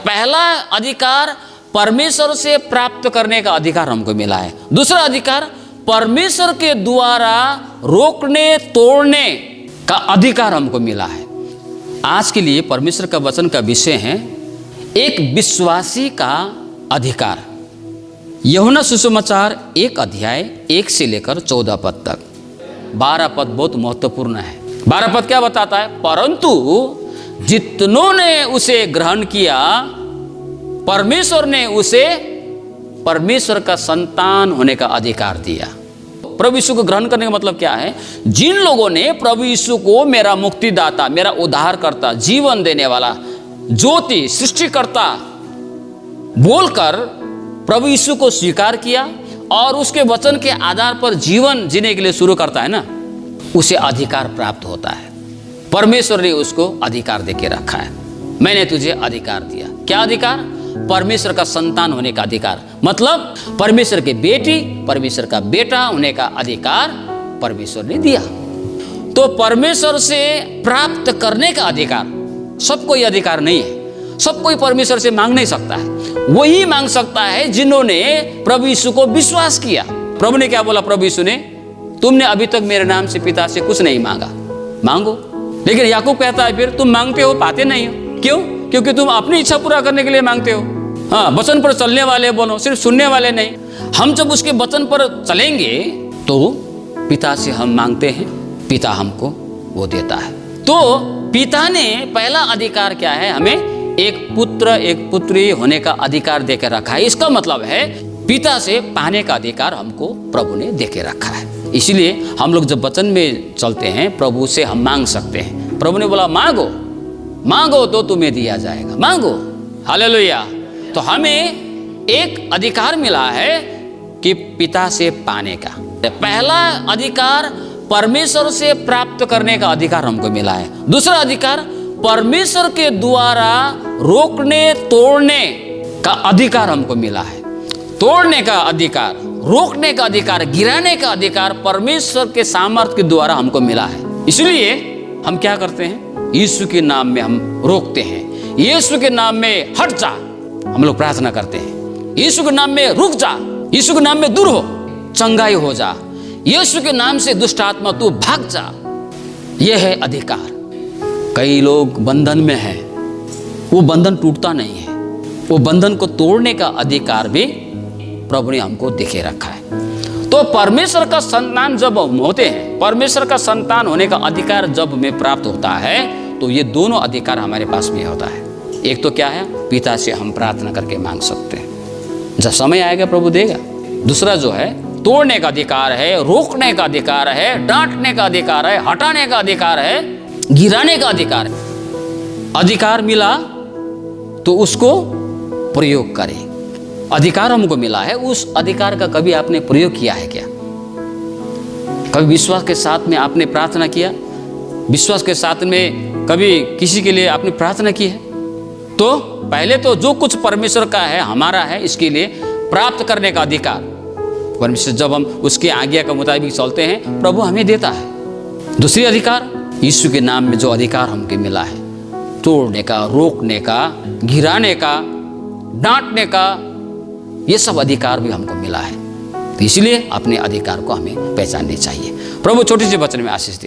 पहला अधिकार परमेश्वर से प्राप्त करने का अधिकार हमको मिला है। दूसरा अधिकार परमेश्वर के द्वारा रोकने तोड़ने का अधिकार हमको मिला है। आज के लिए परमेश्वर का वचन का विषय है एक विश्वासी का अधिकार। यूहन्ना सुसमाचार 1 अध्याय 1 से लेकर 14 पद तक। 12 पद बहुत महत्वपूर्ण है। 12 पद क्या बताता है? परंतु जितनों ने उसे ग्रहण किया, परमेश्वर ने उसे परमेश्वर का संतान होने का अधिकार दिया। प्रभु यीशु को ग्रहण करने का मतलब क्या है? जिन लोगों ने प्रभु यीशु को मेरा मुक्तिदाता, मेरा उद्धारकर्ता, जीवन देने वाला, ज्योति, सृष्टिकर्ता बोलकर प्रभु यीशु को स्वीकार किया और उसके वचन के आधार पर जीवन जीने के लिए शुरू करता है ना, उसे अधिकार प्राप्त होता है। परमेश्वर ने उसको अधिकार देके रखा है। मैंने तुझे अधिकार दिया। क्या अधिकार? परमेश्वर का संतान होने का अधिकार। मतलब परमेश्वर के बेटी, परमेश्वर का बेटा होने का अधिकार परमेश्वर ने दिया। तो परमेश्वर से प्राप्त करने का अधिकार सबको ये अधिकार नहीं है। सब कोई परमेश्वर से मांग नहीं सकता है। वही मांग सकता है जिन्होंने प्रभु यीशु को विश्वास किया। प्रभु ने क्या बोला? प्रभु यीशु ने, तुमने अभी तक मेरे नाम से पिता से कुछ नहीं मांगा, मांगो। लेकिन याकूब कहता है फिर तुम मांगते हो, पाते नहीं हो। क्यों? क्योंकि तुम अपनी इच्छा पूरा करने के लिए मांगते हो। हाँ, वचन पर चलने वाले बनो, सिर्फ सुनने वाले नहीं। हम जब उसके वचन पर चलेंगे तो पिता से हम मांगते हैं, पिता हमको वो देता है। तो पिता ने पहला अधिकार क्या है? हमें एक पुत्र, एक पुत्री होने का अधिकार देकर रखा है। इसका मतलब है पिता से पाने का अधिकार हमको प्रभु ने देके रखा है। इसलिए हम लोग जब वचन में चलते हैं, प्रभु से हम मांग सकते हैं। प्रभु ने बोला मांगो, मांगो तो तुम्हें दिया जाएगा, मांगो। हालेलुया। तो हमें एक अधिकार मिला है कि पिता से पाने का। पहला अधिकार परमेश्वर से प्राप्त करने का अधिकार हमको मिला है। दूसरा अधिकार परमेश्वर के द्वारा रोकने तोड़ने का अधिकार हमको मिला है। तोड़ने का अधिकार, रोकने का अधिकार, गिराने का अधिकार परमेश्वर के सामर्थ्य के द्वारा हमको मिला है। इसलिए हम क्या करते हैं? यीशु के नाम में हम रोकते हैं। यीशु के नाम में हट जा, हम लोग प्रार्थना करते हैं। यीशु के नाम में रुक जा, यीशु के नाम में दूर हो, चंगाई हो जा। यीशु के नाम से दुष्ट आत्मा तू भाग जा। यह है अधिकार। कई लोग बंधन में हैं, वो बंधन टूटता नहीं है। वो बंधन को तोड़ने का अधिकार भी प्रभु ने हमको देके रखा है। तो परमेश्वर का संतान जब हम होते हैं, परमेश्वर का संतान होने का अधिकार जब हमें प्राप्त होता है, तो ये दोनों अधिकार हमारे पास में होता है। एक तो क्या है? पिता से हम प्रार्थना करके मांग सकते हैं, जब समय आएगा प्रभु देगा। दूसरा जो है तोड़ने का अधिकार है, रोकने का अधिकार है, डांटने का अधिकार है, हटाने का अधिकार है, गिराने का अधिकार है। अधिकार मिला तो उसको प्रयोग करें। अधिकार हमको मिला है, उस अधिकार का कभी आपने प्रयोग किया है क्या? कभी विश्वास के साथ में आपने प्रार्थना किया? विश्वास के साथ में कभी किसी के लिए आपने प्रार्थना की है? तो पहले तो जो कुछ परमेश्वर का है, हमारा है, इसके लिए प्राप्त करने का अधिकार परमेश्वर, जब हम उसकी आज्ञा के मुताबिक चलते हैं, प्रभु हमें देता है। दूसरी अधिकार, यीशु के नाम में जो अधिकार हमको मिला है, तोड़ने का, रोकने का, गिराने का, डांटने का, ये सब अधिकार भी हमको मिला है। तो इसलिए अपने अधिकार को हमें पहचाननी चाहिए। प्रभु छोटे से वचन में आशीष दे।